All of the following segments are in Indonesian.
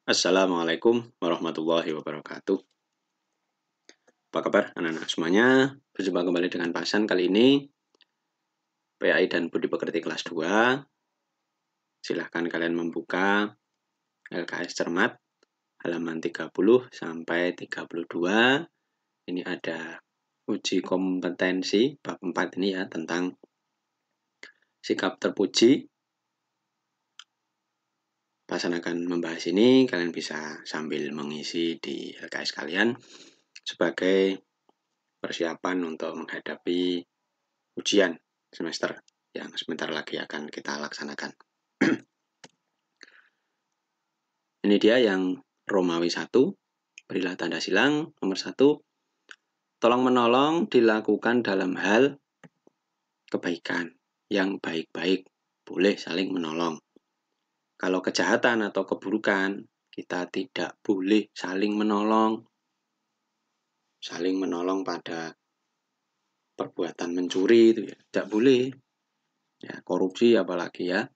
Assalamualaikum warahmatullahi wabarakatuh. Apa kabar anak-anak semuanya? Berjumpa kembali dengan Pak Hasan kali ini PAI dan Budi Pekerti kelas 2. Silahkan kalian membuka LKS Cermat halaman 30 sampai 32. Ini ada uji kompetensi bab 4 ini ya, tentang sikap terpuji. Pak Hasan akan membahas ini, kalian bisa sambil mengisi di LKS kalian sebagai persiapan untuk menghadapi ujian semester yang sebentar lagi akan kita laksanakan. Ini dia yang Romawi 1, berilah tanda silang. Nomor 1, tolong menolong dilakukan dalam hal kebaikan. Yang baik-baik boleh saling menolong. Kalau kejahatan atau keburukan, kita tidak boleh saling menolong. Saling menolong pada perbuatan mencuri itu ya, tidak boleh. Ya, korupsi apalagi ya.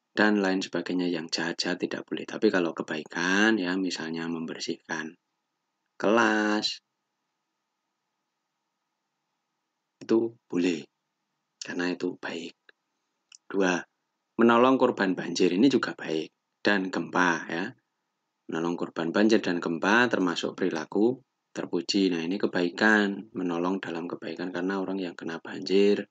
Dan lain sebagainya yang jahat-jahat tidak boleh. Tapi kalau kebaikan ya, misalnya membersihkan kelas, itu boleh, karena itu baik. 2, menolong korban banjir ini juga baik. Dan gempa ya, menolong korban banjir dan gempa termasuk perilaku terpuji. Nah, ini kebaikan, menolong dalam kebaikan, karena orang yang kena banjir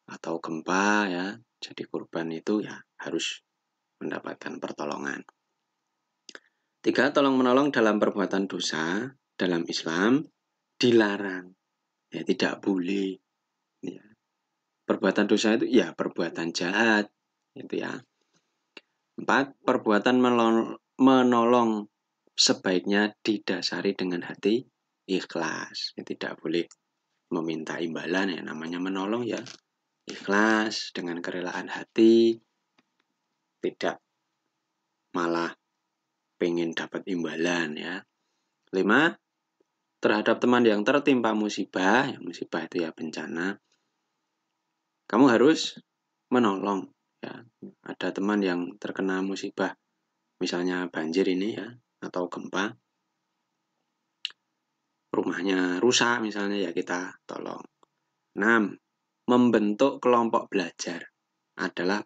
atau gempa ya, jadi korban itu ya harus mendapatkan pertolongan. 3, tolong menolong dalam perbuatan dosa dalam Islam dilarang. Ya, tidak boleh. Ya. Perbuatan dosa itu ya perbuatan jahat. Itu ya. 4, perbuatan menolong sebaiknya didasari dengan hati ikhlas. Ya, tidak boleh meminta imbalan ya, namanya menolong ya ikhlas dengan kerelaan hati, tidak malah pengen dapat imbalan ya. 5, terhadap teman yang tertimpa musibah, ya musibah itu ya bencana, kamu harus menolong ya. Ada teman yang terkena musibah, misalnya banjir ini ya, atau gempa, rumahnya rusak misalnya, ya kita tolong. 6, membentuk kelompok belajar adalah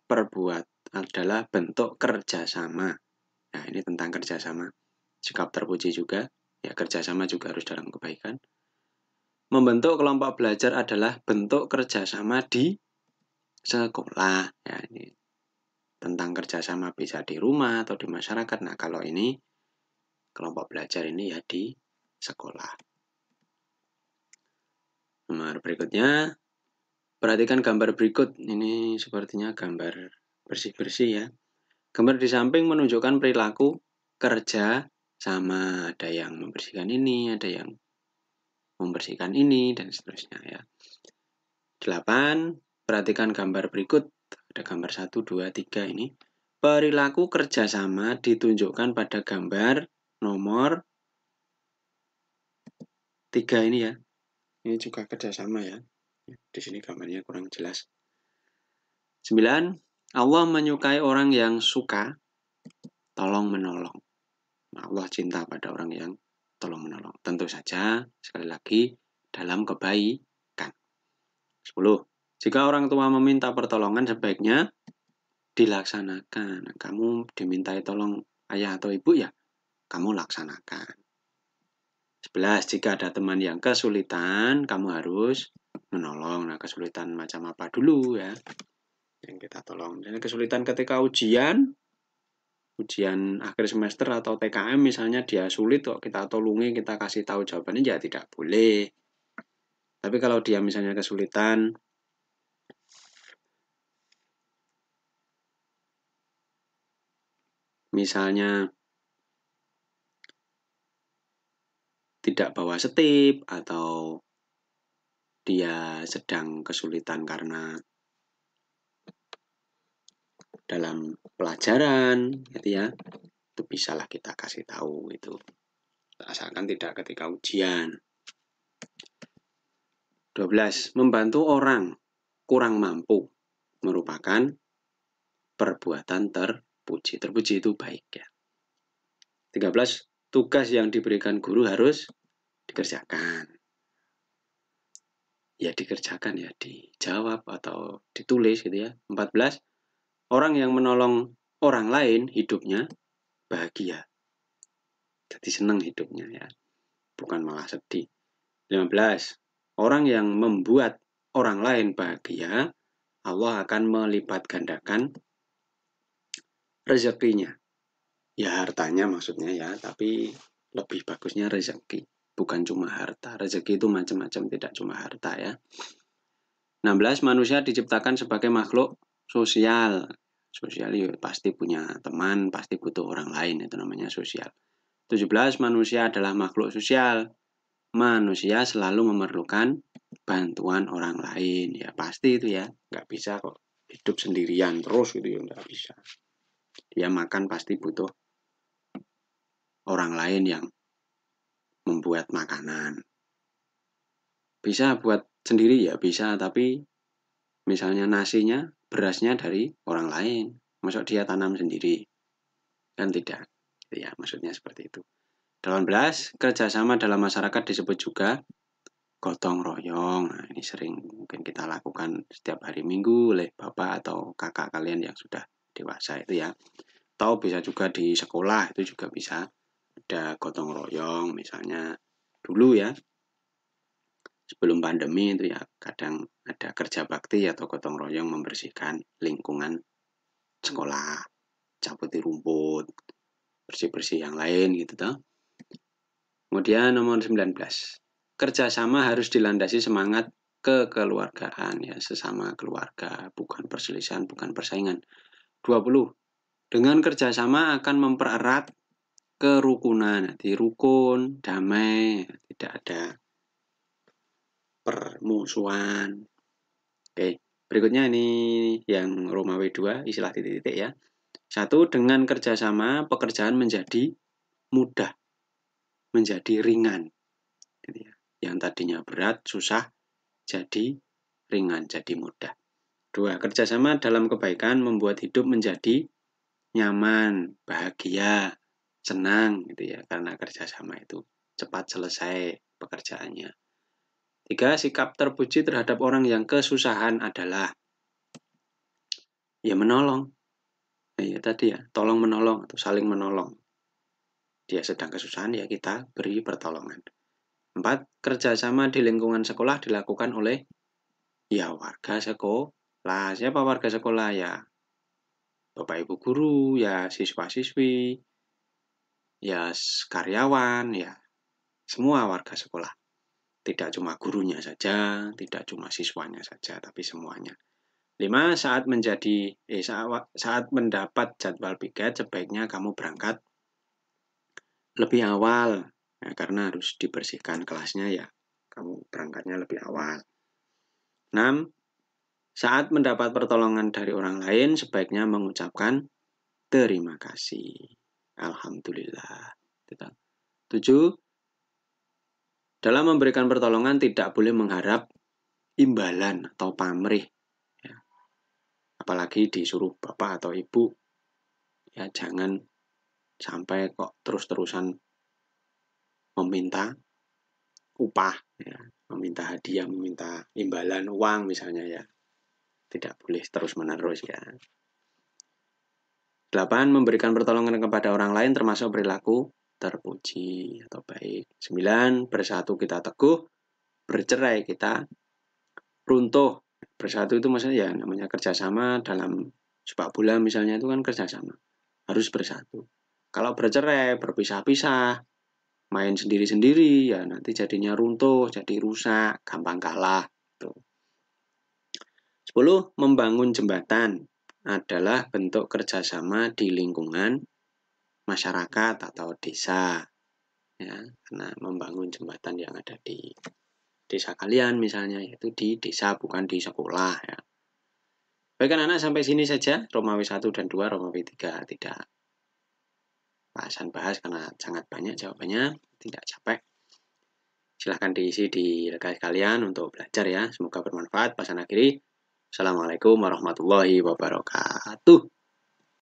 bentuk kerjasama. Nah, ini tentang kerjasama. Sikap terpuji juga, ya kerjasama juga harus dalam kebaikan. Membentuk kelompok belajar adalah bentuk kerjasama di sekolah. Ya, ini tentang kerjasama bisa di rumah atau di masyarakat. Nah, kalau ini kelompok belajar ini ya di sekolah. Nomor berikutnya, perhatikan gambar berikut. Ini sepertinya gambar bersih-bersih ya. Gambar di samping menunjukkan perilaku kerja sama. Ada yang membersihkan ini, ada yang membersihkan ini, dan seterusnya ya. 8, perhatikan gambar berikut. Ada gambar 1, 2, 3 ini. Perilaku kerjasama ditunjukkan pada gambar nomor 3 ini ya. Ini juga kerjasama ya. Di sini gambarnya kurang jelas. 9, Allah menyukai orang yang suka tolong menolong. Allah cinta pada orang yang tolong menolong. Tentu saja, sekali lagi, dalam kebaikan. 10, jika orang tua meminta pertolongan sebaiknya dilaksanakan. Kamu dimintai tolong ayah atau ibu ya, kamu laksanakan. 11, jika ada teman yang kesulitan, kamu harus menolong. Nah, kesulitan macam apa dulu ya yang kita tolong. Dan kesulitan ketika ujian akhir semester atau TKM misalnya, dia sulit kok kita tolongi, kita kasih tahu jawabannya, ya tidak boleh. Tapi kalau dia misalnya kesulitan, misalnya tidak bawa setip, atau dia sedang kesulitan karena dalam pelajaran gitu ya, itu bisalah kita kasih tahu itu, asalkan tidak ketika ujian. 12, membantu orang kurang mampu merupakan perbuatan terpuji. Terpuji itu baik ya. 13. Tugas yang diberikan guru harus dikerjakan. Ya dikerjakan, ya dijawab atau ditulis gitu ya. 14. Orang yang menolong orang lain hidupnya bahagia. Jadi senang hidupnya ya. Bukan malah sedih. 15. Orang yang membuat orang lain bahagia, Allah akan melipat gandakan rezekinya. Ya hartanya maksudnya ya, tapi lebih bagusnya rezeki. Bukan cuma harta. Rezeki itu macam-macam, tidak cuma harta ya. 16. Manusia diciptakan sebagai makhluk sosial. Sosial ya pasti punya teman, pasti butuh orang lain, itu namanya sosial. 17. Manusia adalah makhluk sosial. Manusia selalu memerlukan bantuan orang lain. Ya pasti itu ya. Nggak bisa kok hidup sendirian terus gitu ya, nggak bisa. Dia makan pasti butuh orang lain yang membuat makanan. Bisa buat sendiri ya bisa, tapi misalnya nasinya, berasnya dari orang lain. Masuk dia tanam sendiri? Kan tidak. Ya, maksudnya seperti itu. 18. Kerjasama dalam masyarakat disebut juga gotong royong. Nah, ini sering mungkin kita lakukan setiap hari Minggu oleh bapak atau kakak kalian yang sudah dewasa itu ya. Atau bisa juga di sekolah, itu juga bisa ada gotong royong misalnya. Dulu ya, sebelum pandemi itu ya kadang ada kerja bakti atau gotong royong membersihkan lingkungan sekolah, cabuti rumput, bersih-bersih yang lain gitu toh. Kemudian nomor 19. Kerjasama harus dilandasi semangat kekeluargaan ya, sesama keluarga, bukan perselisihan, bukan persaingan. 20. Dengan kerjasama akan mempererat kerukunan, nanti rukun, damai, tidak ada permusuhan. Oke, berikutnya ini yang Romawi 2, istilah titik-titik ya. 1. Dengan kerjasama pekerjaan menjadi mudah, menjadi ringan. Yang tadinya berat, susah, jadi ringan, jadi mudah. 2. Kerjasama dalam kebaikan membuat hidup menjadi nyaman, bahagia, senang gitu ya, karena kerjasama itu cepat selesai pekerjaannya. 3. Sikap terpuji terhadap orang yang kesusahan adalah ya menolong. Ya tadi ya, tolong menolong atau saling menolong. Dia sedang kesusahan ya kita beri pertolongan. 4. Kerjasama di lingkungan sekolah dilakukan oleh ya warga sekolah. Siapa warga sekolah ya? Bapak Ibu guru, ya siswa-siswi, ya karyawan, ya semua warga sekolah. Tidak cuma gurunya saja, tidak cuma siswanya saja, tapi semuanya. 5. Saat mendapat jadwal piket, sebaiknya kamu berangkat lebih awal. Ya, karena harus dibersihkan kelasnya ya, kamu berangkatnya lebih awal. 6. Saat mendapat pertolongan dari orang lain, sebaiknya mengucapkan terima kasih. Alhamdulillah. 7. Dalam memberikan pertolongan tidak boleh mengharap imbalan atau pamrih. Ya. Apalagi disuruh bapak atau ibu. Ya jangan sampai kok terus-terusan meminta upah, ya. Meminta hadiah, meminta imbalan uang misalnya ya. Tidak boleh terus-menerus ya. 8. Memberikan pertolongan kepada orang lain termasuk perilaku terpuji atau baik. 9. Bersatu kita teguh, bercerai kita runtuh. Bersatu itu maksudnya ya namanya kerjasama dalam sepak bola misalnya itu kan kerjasama. Harus bersatu. Kalau bercerai, berpisah-pisah, main sendiri-sendiri ya nanti jadinya runtuh, jadi rusak, gampang kalah. 10. Membangun jembatan adalah bentuk kerjasama di lingkungan masyarakat atau desa. Ya, karena membangun jembatan yang ada di desa kalian misalnya, yaitu di desa bukan di sekolah ya. Baik anak-anak, sampai sini saja Romawi 1 dan 2, Romawi 3 tidak bahasan bahas karena sangat banyak jawabannya, tidak capek. Silahkan diisi di rekan kalian untuk belajar ya, semoga bermanfaat. Pasan akhiri, Assalamualaikum warahmatullahi wabarakatuh.